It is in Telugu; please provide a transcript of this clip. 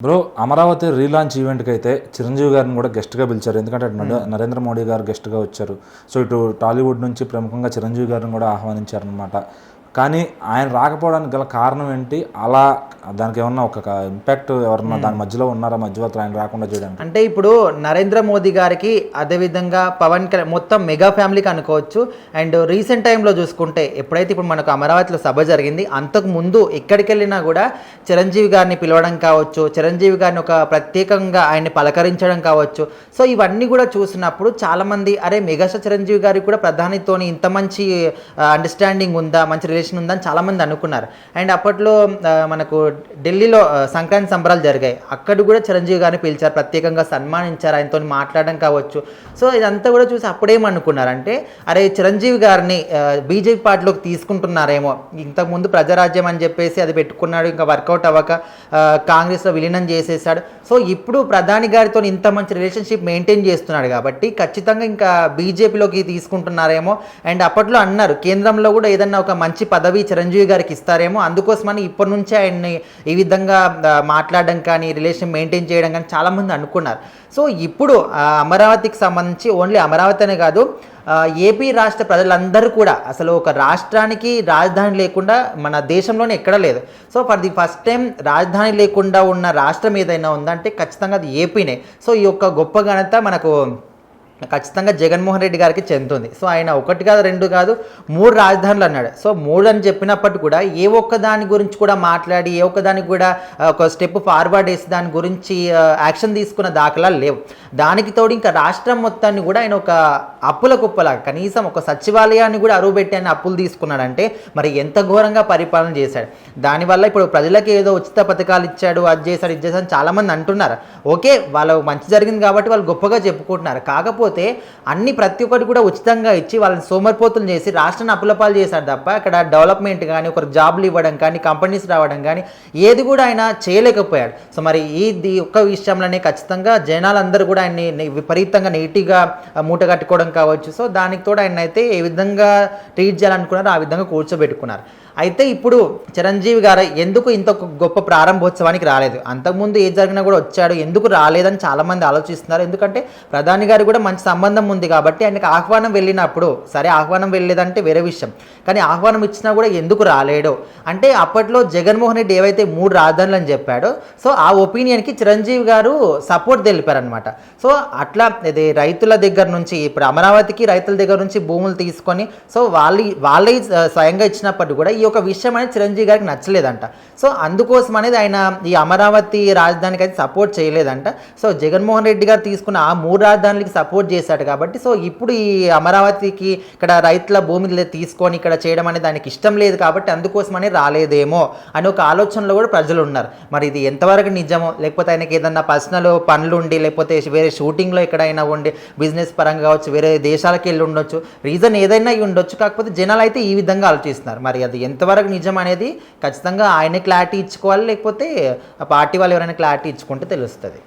బ్రో, అమరావతి రీలాంచ్ ఈవెంట్కి అయితే చిరంజీవి గారిని కూడా గెస్ట్గా పిలిచారు. ఎందుకంటే నరేంద్ర మోడీ గారు గెస్ట్గా వచ్చారు. సో ఇటు టాలీవుడ్ నుంచి ప్రముఖంగా చిరంజీవి గారిని కూడా ఆహ్వానించారనమాట. కానీ ఆయన రాకపోవడానికి గల కారణం ఏంటి? అలా దానికి ఏమన్నా ఒక ఇంపాక్ట్ ఎవరన్నా దాని మధ్యలో ఉన్నారా? మధ్యవర్తులు ఆయన రాకుండా చేయడానికి అంటే ఇప్పుడు నరేంద్ర మోదీ గారికి, అదేవిధంగా పవన్ కళ్యాణ్, మొత్తం మెగా ఫ్యామిలీకి అనుకోవచ్చు. అండ్ రీసెంట్ టైంలో చూసుకుంటే ఎప్పుడైతే ఇప్పుడు మనకు అమరావతిలో సభ జరిగింది, అంతకు ముందు ఎక్కడికి వెళ్ళినా కూడా చిరంజీవి గారిని పిలవడం కావచ్చు, చిరంజీవి గారిని ఒక ప్రత్యేకంగా ఆయన్ని పలకరించడం కావచ్చు. సో ఇవన్నీ కూడా చూసినప్పుడు చాలామంది అరే మెగాస్టార్ చిరంజీవి గారికి కూడా ప్రధానితోని ఇంత మంచి అండర్స్టాండింగ్ ఉందా, మంచి రిలేషన్ ఉందని చాలామంది అనుకున్నారు. అండ్ అప్పట్లో మనకు ఢిల్లీలో సంక్రాంతి సంబరాలు జరిగాయి. అక్కడ కూడా చిరంజీవి గారిని పిలిచారు, ప్రత్యేకంగా సన్మానించారు, ఆయనతో మాట్లాడడం కావచ్చు. సో ఇదంతా కూడా చూసి అప్పుడేమనుకున్నారంటే అరే చిరంజీవి గారిని బీజేపీ పార్టీలోకి తీసుకుంటున్నారేమో, ఇంతకుముందు ప్రజారాజ్యం అని చెప్పేసి అది పెట్టుకున్నాడు, ఇంకా వర్కౌట్ అవ్వక కాంగ్రెస్లో విలీనం చేసేసాడు. సో ఇప్పుడు ప్రధాని గారితో ఇంత మంచి రిలేషన్షిప్ మెయింటైన్ చేస్తున్నాడు కాబట్టి ఖచ్చితంగా ఇంకా బీజేపీలోకి తీసుకుంటున్నారేమో. అండ్ అప్పట్లో అన్నారు కేంద్రంలో కూడా ఏదన్నా ఒక మంచి పదవి చిరంజీవి గారికి ఇస్తారేమో, అందుకోసమని ఇప్పటి నుంచే ఆయన్ని ఈ విధంగా మాట్లాడడం కానీ, రిలేషన్ మెయింటైన్ చేయడం కానీ చాలామంది అనుకున్నారు. సో ఇప్పుడు అమరావతికి సంబంధించి ఓన్లీ అమరావతి అనే కాదు, ఏపీ రాష్ట్ర ప్రజలందరూ కూడా అసలు ఒక రాష్ట్రానికి రాజధాని లేకుండా మన దేశంలోనే ఎక్కడ లేదు. So for the first time రాజధాని లేకుండా ఉన్న రాష్ట్రం ఏదైనా ఉందంటే ఖచ్చితంగా అది ఏపీనే. సో ఈ యొక్క గొప్ప ఘనత మనకు ఖచ్చితంగా జగన్మోహన్ రెడ్డి గారికి చెందుతుంది. సో ఆయన ఒకటి కాదు, రెండు కాదు, 3 రాజధానులు అన్నాడు. సో 3 అని చెప్పినప్పటికీ కూడా ఏ ఒక్క దాని గురించి కూడా మాట్లాడి, ఏ ఒక్క దానికి కూడా ఒక స్టెప్ ఫార్వర్డ్ వేసి దాని గురించి యాక్షన్ తీసుకున్న దాఖలాలు లేవు. దానికి తోడు ఇంకా రాష్ట్రం మొత్తాన్ని కూడా ఆయన ఒక అప్పుల కుప్పలాగా, కనీసం ఒక సచివాలయాన్ని కూడా అరువు పెట్టి ఆయన అప్పులు తీసుకున్నాడంటే మరి ఎంత ఘోరంగా పరిపాలన చేశాడు. దానివల్ల ఇప్పుడు ప్రజలకి ఏదో ఉచిత పథకాలు ఇచ్చాడు, అది చేశాడు, ఇది చేశాడు చాలామంది అంటున్నారు. ఓకే, వాళ్ళకు మంచి జరిగింది కాబట్టి వాళ్ళు గొప్పగా చెప్పుకుంటున్నారు. కాకపోతే అన్ని ప్రతి ఒక్కటి కూడా ఉచితంగా ఇచ్చి వాళ్ళని సోమరిపోతులు చేసి రాష్ట్రాన్ని అప్పులపాలు చేశాడు తప్ప అక్కడ డెవలప్మెంట్ కానీ, ఒకరు జాబ్లు ఇవ్వడం కానీ, కంపెనీస్ రావడం కానీ ఏది కూడా ఆయన చేయలేకపోయాడు. సో మరి ఈ ఒక్క విషయంలోనే ఖచ్చితంగా జనాలందరూ కూడా ఆయన్ని విపరీతంగా నీట్గా మూట కట్టుకోవడం కావచ్చు. సో దానికి తోడు ఆయన అయితే ఏ విధంగా ట్రీట్ చేయాలనుకున్నారో ఆ విధంగా కూర్చోబెట్టుకున్నారు. అయితే ఇప్పుడు చిరంజీవి గారు ఎందుకు ఇంత గొప్ప ప్రారంభోత్సవానికి రాలేదు? అంతకుముందు ఏది జరిగినా కూడా వచ్చాడు, ఎందుకు రాలేదని చాలామంది ఆలోచిస్తున్నారు. ఎందుకంటే ప్రధాని గారు కూడా మంచి సంబంధం ఉంది కాబట్టి ఆయనకు ఆహ్వానం వెళ్ళినప్పుడు, సరే ఆహ్వానం వెళ్ళలేదంటే వేరే విషయం, కానీ ఆహ్వానం ఇచ్చినా కూడా ఎందుకు రాలేడు అంటే అప్పట్లో జగన్మోహన్ రెడ్డి ఏవైతే 3 రాజధానులు అని చెప్పాడో సో ఆ ఒపీనియన్కి చిరంజీవి గారు సపోర్ట్ తెలిపారనమాట. సో అట్లా ఇది రైతుల దగ్గర నుంచి, ఇప్పుడు అమరావతికి రైతుల దగ్గర నుంచి భూములు తీసుకొని సో వాళ్ళే స్వయంగా ఇచ్చినప్పటికీ కూడా ఈ ఒక విషయం అనేది చిరంజీవి గారికి నచ్చలేదంట. సో అందుకోసం అనేది ఆయన ఈ అమరావతి రాజధానికి అయితే సపోర్ట్ చేయలేదంట. సో జగన్మోహన్ రెడ్డి గారు తీసుకున్న ఆ 3 రాజధానులకి సపోర్ట్ చేశాడు కాబట్టి సో ఇప్పుడు ఈ అమరావతికి ఇక్కడ రైతుల భూమిని తీసుకొని ఇక్కడ చేయడం అనేది దానికి ఇష్టం లేదు కాబట్టి అందుకోసమని రాలేదేమో అని ఒక ఆలోచనలో కూడా ప్రజలు ఉన్నారు. మరి ఇది ఎంతవరకు నిజమో, లేకపోతే ఆయనకి ఏదన్నా పర్సనల్ పనులు ఉండి, లేకపోతే వేరే షూటింగ్లో ఎక్కడైనా ఉండి, బిజినెస్ పరంగా కావచ్చు, వేరే దేశాలకు వెళ్ళి ఉండొచ్చు, రీజన్ ఏదైనా ఉండొచ్చు. కాకపోతే జనాలు అయితే ఈ విధంగా ఆలోచిస్తున్నారు. మరి అది ఎంతవరకు నిజం అనేది ఖచ్చితంగా ఆయనే క్లారిటీ ఇచ్చుకోవాలి, లేకపోతే ఆ పార్టీ వాళ్ళు ఎవరైనా క్లారిటీ ఇచ్చుకుంటే తెలుస్తుంది.